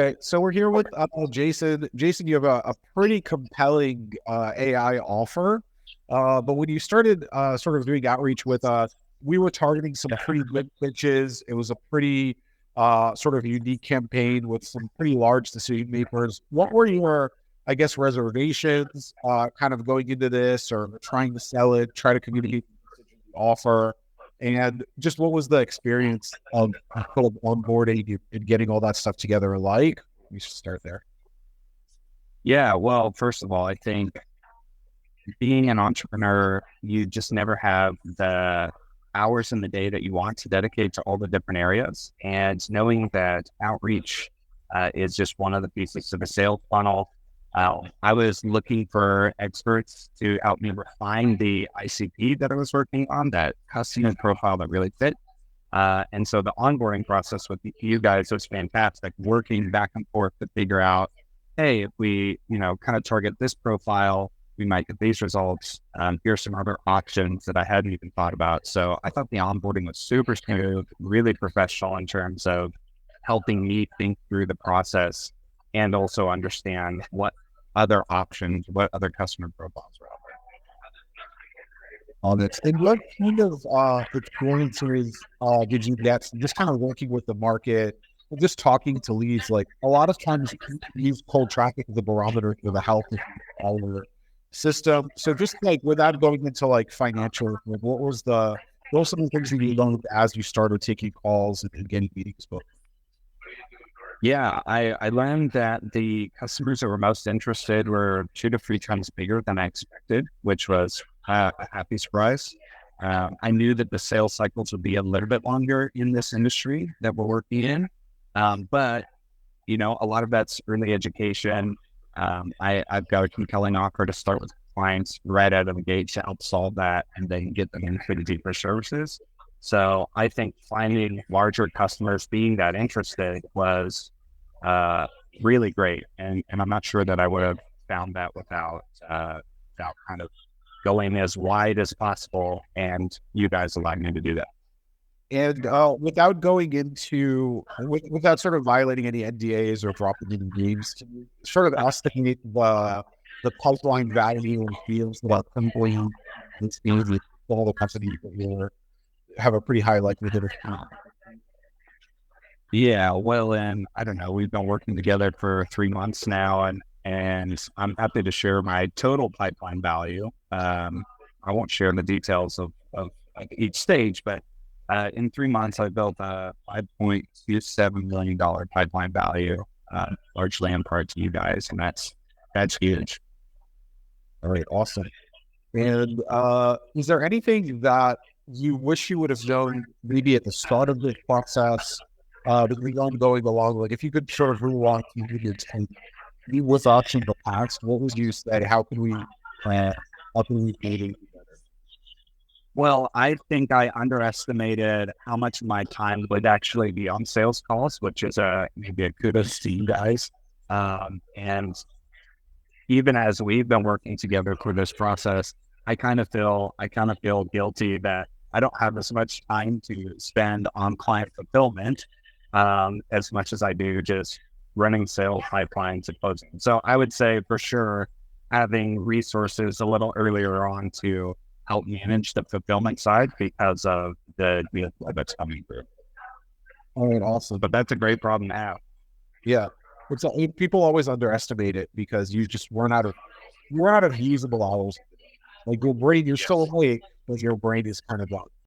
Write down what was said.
Okay, so we're here with Jason. Jason, you have a pretty compelling AI offer, but when you started sort of doing outreach with us, we were targeting some pretty good pitches. It was a pretty sort of unique campaign with some pretty large decision makers. What were your, I guess, reservations kind of going into this, or trying to sell it, try to communicate the offer? And just what was the experience of sort of onboarding and getting all that stuff together alike? We should start there. Yeah, well, first of all, I think being an entrepreneur, you just never have the hours in the day that you want to dedicate to all the different areas. And knowing that outreach is just one of the pieces of the sales funnel, I was looking for experts to help me refine the ICP that I was working on, that customer profile that really fit. And so the onboarding process with you guys was fantastic, working back and forth to figure out, hey, if we, kind of target this profile, we might get these results. Here's some other options that I hadn't even thought about. So I thought the onboarding was super smooth, really professional in terms of helping me think through the process and also understand what other options, what other customer profiles were out On this. And what kind of experiences did you get from just kind of working with the market and just talking to leads? Like a lot of times use cold tracking as a barometer for the health of our system. So just like without going into like financial, like what were some of the things that you learned as you started taking calls and getting meetings booked? Yeah, I learned that the customers that were most interested were 2 to 3 times bigger than I expected, which was a happy surprise. I knew that the sales cycles would be a little bit longer in this industry that we're working in. But, a lot of that's early education. I've got a compelling offer to start with clients right out of the gate to help solve that and then get them into the deeper services. So I think finding larger customers being that interested was really great. And I'm not sure that I would have found that without kind of going as wide as possible. And you guys allowed me to do that. And without going into, without sort of violating any NDAs or dropping any names, can you sort of estimate the pipeline value and feels about simply this with all the companies that you have a pretty high likelihood of Yeah, well, and I don't know, we've been working together for 3 months now, and I'm happy to share my total pipeline value. I won't share the details of each stage, but in 3 months, I built a $5.27 million pipeline value, largely in part to you guys, and that's huge. All right, awesome. And is there anything that you wish you would have known maybe at the start of the process, between ongoing along? Like if you could sort of rewind your take, me with us in the past, what would you say? How can we make it better? Well, I think I underestimated how much of my time would actually be on sales calls, which is maybe a kudos to you guys. And even as we've been working together through this process, I kind of feel guilty that I don't have as much time to spend on client fulfillment as much as I do just running sales pipelines and closing. So I would say for sure having resources a little earlier on to help manage the fulfillment side because of the deal flow that's coming through. All right, awesome. But that's a great problem to have. Yeah, people always underestimate it because you just run out of usable hours. Like your brain, you're still Yes. awake, but your brain is kind of